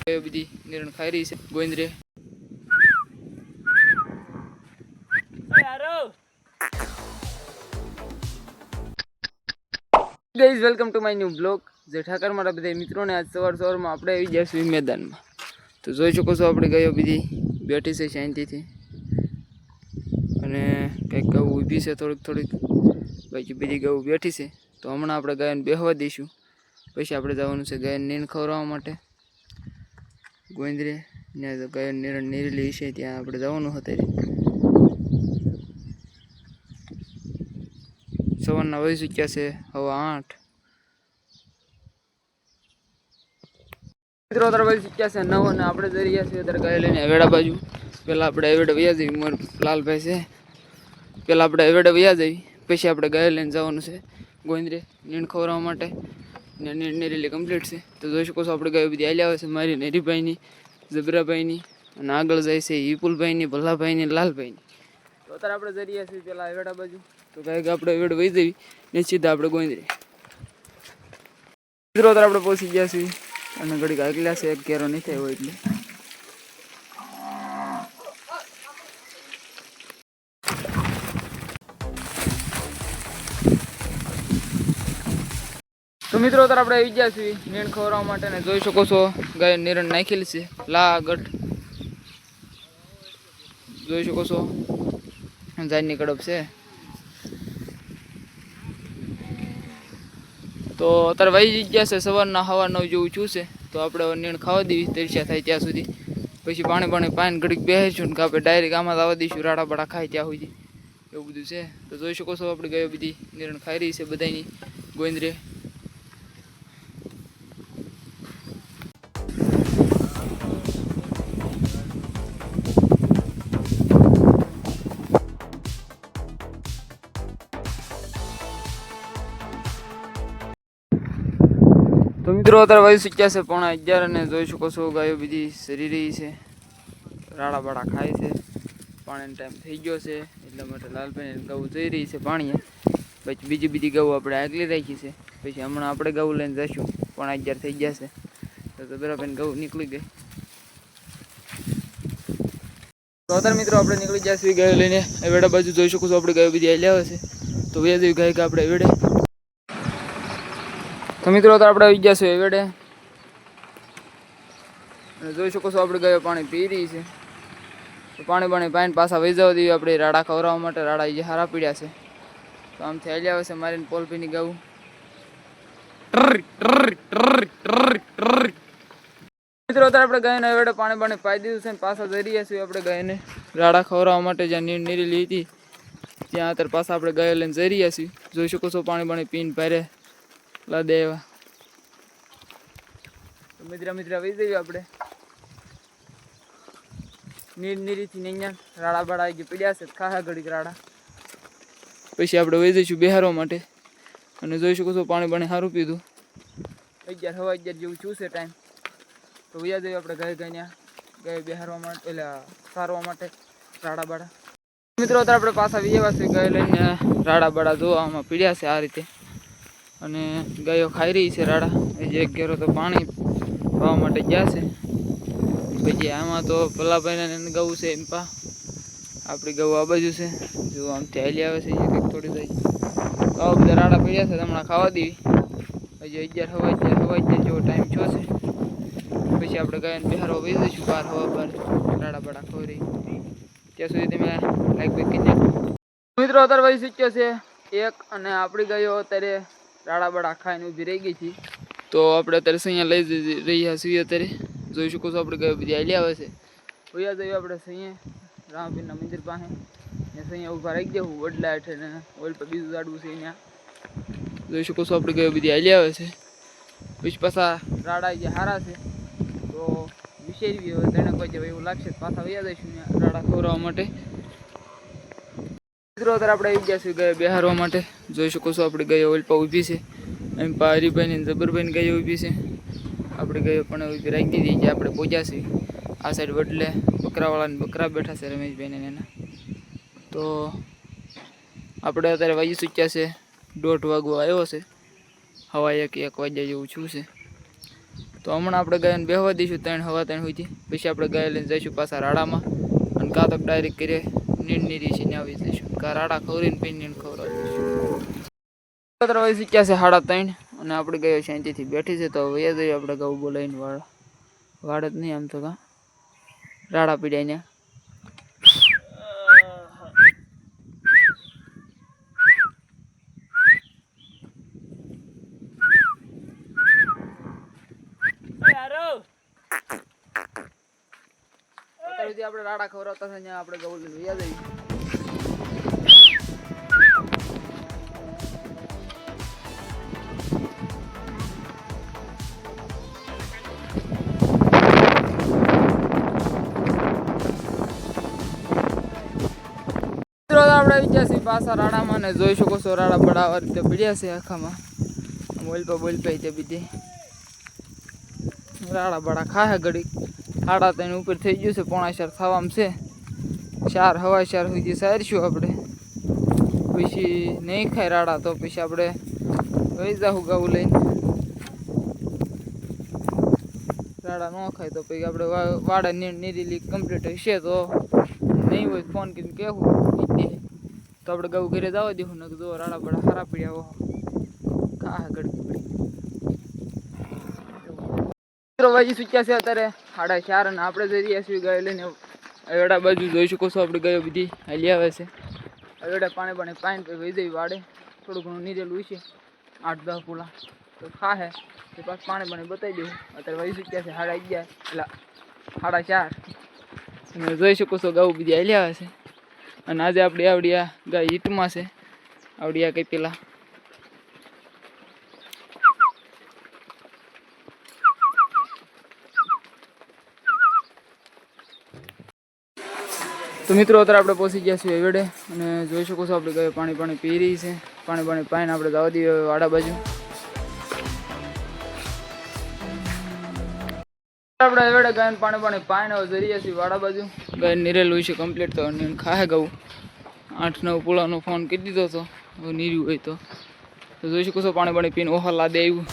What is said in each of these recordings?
બધી નિરણ ખાઈ રહી છે ગોંદરે. Guys welcome to my new blog. જે ઠાકર મારા બધા મિત્રોને આજ સવારમાં આપણે આવી જઈશું મેદાનમાં. તો જોઈ શકો છો આપણે ગાયો બધી બેઠી છે શાંતિથી, અને કંઈક ગૌ ઊભી છે થોડીક બાકી બધી ગૌ બેઠી છે. તો હમણાં આપણે ગાયોને બેહવા દઈશું, પછી આપણે જવાનું છે ગાયને નીણ ખવડાવવા માટે ગોંદરે ને. તો ગાયો નિરણ નીરેલી છે ત્યાં આપણે જવાનું હતું. સવારના વહી ચૂક્યા છે 8:15. મિત્રો અત્યારે વહી ચૂક્યા છે 9 અને આપણે જઈ રહ્યા છીએ અત્યારે ગાય લઈને વેડા બાજુ. પહેલાં આપણે એવેડે વયા જઈએ, મોર લાલભાઈ છે. પહેલાં આપણે એવેડે વયા જઈએ, પછી આપણે ગાય લઈને જવાનું છે ગોંદરે નીણ ખવડાવવા માટે. ને નીણ નીરેલી કમ્પ્લીટ છે. તો જોઈ શકો છો આપણે ગાયો બધી હાલ્યા આવે છે, મારી નેરીભાઈની, જબરાભાઈની, અને આગળ જાય છે વિપુલભાઈની, ભલ્લાભાઈની, લાલભાઈની. તો અત્યારે આપણે જઈ રહ્યા છીએ પહેલાં એવેડા બાજુ. તો ગાય આપણે એવેડ વહી જઈએ ને સીધા આપણે ગોંદરે. મિત્રો અત્યારે આપણે પહોંચી ગયા છીએ અને ઘડીક આગલા છે, એક કેરો નહીં થાય હોય એટલે. તો મિત્રો અત્યારે આપણે આવી ગયા છીએ નીણ ખવડાવવા માટે, ને જોઈ શકો છો ગાય નિરણ નાખેલી છે લાગટ. જોઈ શકો છો જાનની કડપ છે. તો અત્યારે વાગી ગયા છે સવારના 9:15 જેવું છું છે. તો આપણે નીણ ખાવા દેવી તરસ્યા થાય ત્યાં સુધી, પછી પાણી ઘડીક બેસીશું ને આપણે ડાયરેક્ટ આમાં આવવા દઈશું રાડા બાડા ખાય ત્યાં સુધી. એવું બધું છે. તો જોઈ શકો છો આપણે ગાયો બધી નિરણ ખાઈ રહી છે બધાની ગોંદરે. તો મિત્રો અત્યારે વાગી ચૂક્યા છે 11:15 અને જોઈ શકો છો ગાયો બધી સરી રહી છે, રાડા બાડા ખાય છે. પાણીનો ટાઈમ થઈ ગયો છે એટલા માટે લાલભાઈને ગૌ જઈ રહી છે પાણીએ. પછી બીજી ગૌ આપણે આગલી રાખી છે. પછી હમણાં આપણે ગૌ લઈને જઈશું, 11:15 થઈ ગયા છે. તો બરાબર ગૌ નીકળી ગઈ. તો અત્યારે મિત્રો આપણે નીકળી ગયા છીએ ગાયો લઈને એવેડા બાજુ. જોઈ શકો છો આપણે ગાયો બધી હાલ્યા આવે છે. તો વ્યા જેવી ગાય કે આપણે એવેડે. તો મિત્રો તો આપણે આવી ગયા છે એવેડે, અને જોઈ શકો છો આપણે ગાયો પાણી પી રહી છે. તો પાણી પાઈને પાછા વહી જવા દેવી આપણે રાડા ખવડાવવા માટે. રાડા જે હારા પીડ્યા છે. તો આમથી હાલ્યા આવે છે મારીને પોલપીની ગાવું. મિત્રો અત્યારે આપણે ગાયને એવેડે પાણી પાઈ દીધું છે ને પાછા જઈ રહ્યા છીએ આપણે ગાયને રાડા ખવડાવવા માટે. જ્યાં નીણ નીરેલી હતી ત્યાં અત્યારે પાછા આપણે ગાયો લઈને જઈ રહ્યા છીએ. જોઈ શકો છો પાણી પીને ભારે લાદે એવા. તો મિત્રા વહી જઈએ આપણે નીરીથી અહીંયા રાડા બાડા જે પીડ્યા છે ખાસા ઘડીક રાડા. પછી આપણે વહી જઈશું બેહારવા માટે. અને જોઈ શકો છો પાણી સારું પીધું. 11:15 જેવું છું છે ટાઈમ. તો વયા જઈએ આપણે ગાય બેહારવા માટે, એટલે સારવા માટે રાડા બાડા. મિત્રો અત્યારે આપણે પાછા વિયેવા છે ગાય લઈને. રાડા બાડા જોવામાં પીડ્યા છે આ રીતે, અને ગાયો ખાઈ રહી છે રાડા. જે એક ઘેરો તો પાણી પાવા માટે ગયા છે. પછી આમાં તો ભલાભાઈને ગૌ છે એમ આપણી ગૌ આ બાજુ છે. જો આમથી હાલી આવે છે અહીંયા કંઈક થોડી જાય. તો આવા બધા રાડા પીડ્યા છે, હમણાં ખાવા દેવી. હજી 11:15 જેવો ટાઈમ થયો છે. પછી આપણે ગાયને બિહારવા વહી જઈશું 12:15 રાડા બાડા ખવડી. ત્યાં સુધી તમે લાઈક કરી નાખો. મિત્રો અત્યારે વહી શીખ્યો છે 1, અને આપણી ગાયો અત્યારે રાડા બાડા ખાઈને ઊભી રહી ગઈ હતી. તો આપણે અત્યારે સૈયા લઈ રહ્યા છીએ. અત્યારે જોઈ શકો છો આપણે ગાયો બધી હાલી આવે છે. વયા જઈએ આપણે સૈયા રામપીરના મંદિર પાસે, ને સૈયા ઊભા રાખી દેવું વડલા હેઠે, ને ઓલ પર બીજું ઝાડવું છે ત્યાં. જોઈ શકો છો આપણે ગાયો બધી હાલી આવે છે. પછી પાછા રાડા જે સારા છે તો વિશેરવી હોય તેને કોઈ જવાય એવું લાગશે પાછા વયા જઈશું રાડા ખવડાવવા માટે. મિત્રો અત્યારે આપણે આવી ગયા છીએ ગાયો બેહારવા માટે. જોઈ શકો છો આપણી ગાયો ઓલપા ઊભી છે. એમ હરીભાઈની જબરભાઈની ગાયો ઊભી છે. આપણી ગાયો પણ ઊભી રાખી દીધી જે આપણે પહોંચ્યા છીએ. આ સાઈડ વડલે બકરાવાળાને બકરા બેઠા છે રમેશભાઈને એના. તો આપણે અત્યારે વાગી ચૂક્યા છે 1:30 વાગવા આવ્યો છે. 1:15 વાગ્યા જેવું છું છે. તો હમણાં આપણે ગાયને બેહવા દઈશું 3 સવા 3 સુધી. પછી આપણે ગાય લઈને જઈશું પાછા રાડામાં અને કાં તો ડાયરેક્ટ કરીએ નીરની છે ને આવી જઈશું. કાં રાડા ખવરીને પીને ખવડાવી દઈશું. વાગી શીખ્યા છે 3:30 અને આપણે ગાયો શાંતિથી બેઠી છે. તો હવે જઈએ આપણે ગૌ બોલાવીને વાડ જ નહીં આમ તો કાં રાડા પીડ્યા ત્યાં. આપણે રાડા ખવડાવતા છે ત્યાં આપણે ગૌ લઈને વ્યા જઈએ. આપણે વિચાર છે પાછા રાડામાં ને જોઈ શકો છો રાડા બડાવા રીતે પીડ્યા છે આખામાં. બોલપા છે બીજી રાડા બડા ખાહે ઘડી. 3:30 ઉપર થઈ ગયું છે. 4:45 થવામાં છે. 4 સવા 4 સુધી સારશું આપણે. પછી નહીં ખાય રાડા તો પછી આપણે વહી જાઉં ગાવું લઈને. રાડા ન ખાય તો પછી આપણે વાડા નીરેલી કમ્પ્લીટ હશે તો નહીં હોય ફોન કરીને કહેવું તો આપણે ગૌ ઘરે જવા દેવું ને જો રાડા બડા સારા પીડ્યા ખા ઘડી વાજી સૂચ્યા છે અત્યારે 4:30 અને આપણે જઈ રહ્યા છીએ ગાય લઈને અવેડા બાજુ. જોઈ શકો છો આપણે ગાયો બધી હાલી આવે છે. અવેડા પાણી પાઈને પછી વહી જઈ વાડે. થોડું ઘણું નીરેલું છે 8-10 પૂલા તો ખાહે તે પાછું પાણી બતાવી દેવું. અત્યારે વહી સૂચ્યા છે 11:30 એટલે 4:30 અને જોઈ શકો છો ગાઉ બધી હાલી આવે છે. અને આજે આપણે આવડિયા ગાય હિટમાં છે. આવડિયા કઈ પેલા તો મિત્રો અત્યારે આપણે પહોંચી ગયા છીએ વેડે અને જોઈ શકો છો આપણે ગાય પાણી પી રહી છે. પાણી પાઈને આપણે જવા દઈએ વાડા બાજુ. આપણે વેડે ગાયને પાણી પાઈને જઈ રહ્યા છીએ વાડા બાજુ. ગાય નીરેલું છે કમ્પ્લીટ તો ખાહે ગયું. 8-9 પૂળાનો ફોન કરી દીધો હતો. હવે નીર્યું હોય તો જોઈ શકો છો પાણી પીને ઓહા લાદે આવ્યું.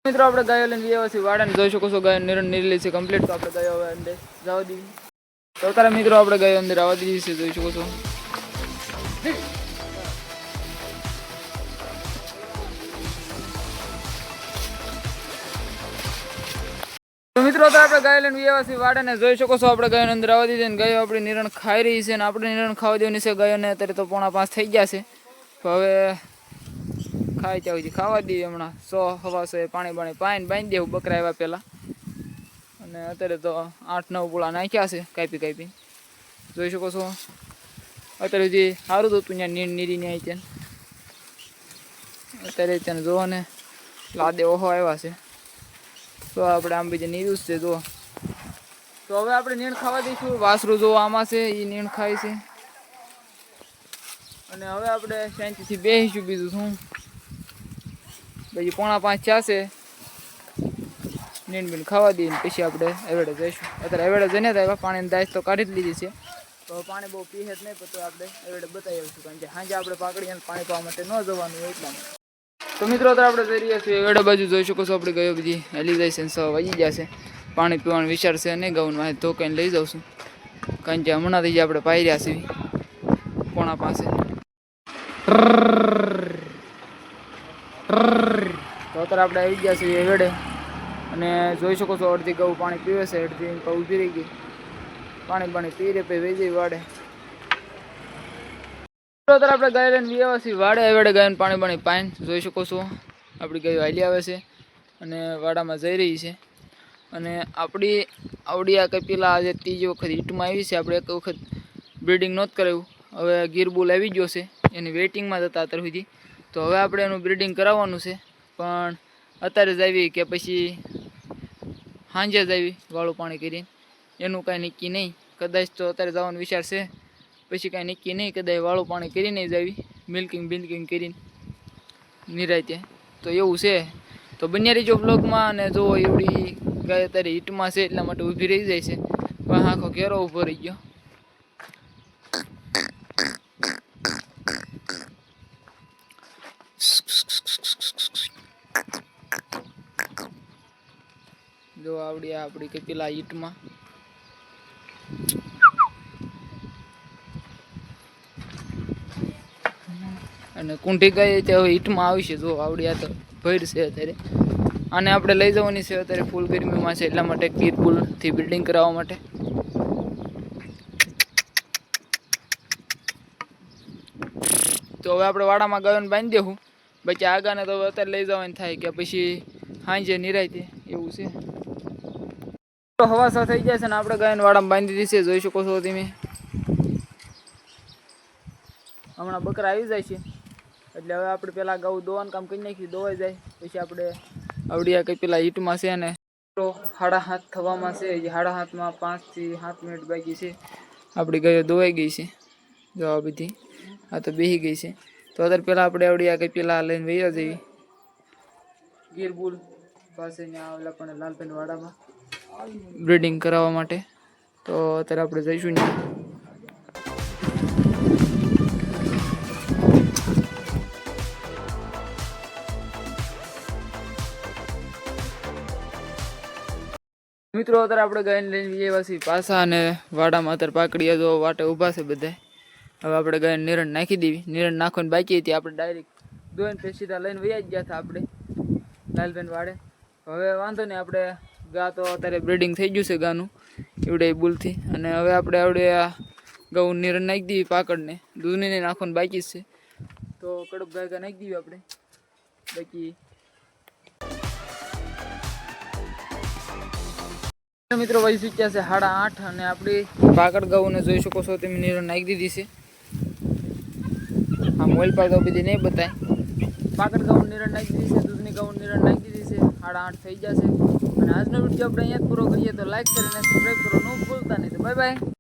મિત્રો આપણે ગાયો લઈને આવ્યા છીએ વાડાને. જોઈ શકો છો ગાય નીરેલી છે કમ્પ્લીટ. તો આપણે ગાયો હવે અંદર જવા દીધી. તો અત્યારે મિત્રો આપણે ગાયો અંદર આવવા દીધી છે. જોઈ શકો છો તો મિત્રો અત્યારે આપણે ગાય લઈને આવ્યા છીએ વાડાને. જોઈ શકો છો આપણે ગાયોને અંદર આવવા દીધી ને ગાયો આપણી નિરણ ખાઈ રહી છે. અને આપણે નિરણ ખાવા દેવાની છે ગાયોને. અત્યારે તો 4:45 થઈ ગયા છે. તો હવે ખાઈ ચાવી ખાવા દઈએ. હમણાં 100 પાણી પાઈને બાંધી દેવું બકરા આવ્યા પહેલાં. અને અત્યારે તો 8-9 પૂળા નાખ્યા છે કાપી. જોઈ શકો છો અત્યારે જે સારું હતું ત્યાં નીરીને આવી છે. અત્યારે ત્યાં જોવો ને લાદે ઓહો આવ્યા છે. તો આપણે આમ બીજે નીરું છે જો. તો હવે આપણે નીણ ખાવા દઈશું. વાસરું જો આમાં છે એ નીણ ખાય છે. અને હવે આપણે શાંતિથી બેસીશું. બીજું શું પછી 4:45 થયા નીણ બીણ ખાવા દઈએ પછી આપણે એવેડે જઈશું. અત્યારે એવેડે જઈને આવ્યા પાણીની દાસ તો કાઢી જ લીધી છે. તો પાણી બહુ પીએ જ નહીં પણ આપણે એવેડે બતાવી આવીશું. કારણ કે સાંજે આપણે પાકડીને પાણી પાવા માટે ન જવાનું હોય એટલા. તો મિત્રો અત્યારે આપણે જઈ રહ્યા છીએ એવેડે બાજુ. જોઈ શકો છો આપણે ગયો બધી હેલી જાય છે. 6 વાગી જશે. પાણી પીવાનો વિચાર છે નહીં ગાઉનમાં તો કંઈ લઈ જાઉં છું. કારણ કે હમણાંથી જ આપણે પાઈ રહ્યા છીએ 4:45. તો અત્યારે આપણે આવી ગયા છીએ વેડે અને જોઈ શકો છો અડધી ગૌ પાણી પીવે છે. અડધી ઊભી રહી ગઈ. પાણી પી રે પછી વહી જઈ વાડે. અત્યારે આપણે ગાય લઈને આવ્યા છીએ વાડે. વેડે ગાયને પાણી પાઈને જોઈ શકો છો આપણી ગાયો હાલી આવે છે અને વાડામાં જઈ રહી છે. અને આપણી આવડિયા કંઈ પેલા આજે 3જી વખત હિટમાં આવી છે. આપણે એક વખત બ્રીડિંગ નહોતું કરાવ્યું. હવે ગીરબુલ આવી ગયો છે. એની વેઇટિંગમાં જતા અત્યાર સુધી. તો હવે આપણે એનું બ્રીડિંગ કરાવવાનું છે. પણ અત્યારે જ આવી કે પછી સાંજે જ આવી વાળું પાણી કરીને એનું કાંઈ નક્કી નહીં. કદાચ તો અત્યારે જવાનો વિચાર છે. પછી કાંઈ નક્કી નહીં. કદાચ વાળું પાણી કરીને જ આવી મિલ્કિંગ કરીને નિરાયતે. તો એવું છે. તો બન્યા રહીજો બ્લોગમાં. અને જો એવડી ગાય અત્યારે હિટમાં છે એટલા માટે ઊભી રહી જાય છે. પણ આખો ઘેરો ઊભો રહી ગયો. જો આવડી આપણી કે પેલા ઈંટમાં અને કુંઠી ગઈ તે હવે ઈંટમાં આવશે. જો આવડી આ તો ભેડ છે અત્યારે. આને આપણે લઈ જવાની છે અત્યારે ફૂલ ગરમીમાં છે એટલા માટે ગીરપુલથી બિલ્ડિંગ કરાવવા માટે. તો હવે આપણે વાડામાં ગાયોને બાંધી દેવું. બાકી આગાને તો અત્યારે લઈ જવાની થાય કે પછી સાંજે નિરાયતે એવું છે. તો હવાસા થઈ જાય છે ને આપણે ગાયોને વાડામાં બાંધી દીધી છે. જોઈ શકો છો તમે. હમણાં બકરા આવી જાય છે એટલે હવે આપણે પેલા ગાઉ દોવાનું કામ કરી નાખી. દોવાઈ જાય પછી આપણે આવડિયા કંઈ પેલા ઈંટમાં છે ને 7:30 થવામાં છે. 7:30માં 5 થી 7 મિનિટ બાકી છે. આપણી ગાયો દોવાઈ ગઈ છે. જો આ બધી આ તો બેસી ગઈ છે. તો અત્યારે પેલા આપણે આવડિયા કંઈ પેલા લઈને વૈયા જઈએ ગીરબુલ પાસે ત્યાં ઓલા પણ લાલભાઈ વાડામાં બ્રીડિંગ કરાવવા માટે. તો અત્યારે આપણે જઈશું ત્યાં. મિત્રો અત્યારે આપણે ગાયને લઈને વિજયવાસી પાછા અને વાડામાં અત્યારે પાકડીયા જો વાટે ઊભા છે બધા. હવે આપણે ગાયને નિરણ નાખી દેવી. નિરણ નાખવાની બાકી હતી. આપણે ડાયરેક્ટ દોઈને પછી સીધા લઈને વૈયા જ ગયા હતા આપણે લાલબેન વાડે. હવે વાંધો નહીં, આપણે ગા તો અત્યારે બ્રીડિંગ થઈ ગયું છે ગાનું એવડે બુલથી. અને હવે આપણે આવડે આ ગૌ નિરણ નાખી દેવી પાકડને. દૂધને નાખવાનું બાકી જ છે. તો કડક ગાય નાખી દેવી આપણે. બાકી મિત્રો વહી ચૂક્યા છે 8:30 અને આપણી પાકડ ગાઉને જોઈ શકો છો તમે નિરણ નાખી દીધી છે. આ મોબાઈલ પર તો બધી નહીં બતાય. પાકડ ગાઉન નિરણ નાખી દીધી છે. દૂધની ગાઉન નિરણ નાખી દીધી છે. 8:30 થઈ જશે. અને આજનો વિડીયો આપણે અહીંયા જ પૂરો કરીએ. તો લાઈક કરીને સબસ્ક્રાઈબ કરવાનું ભૂલતા નહીં. તો બાય બાય.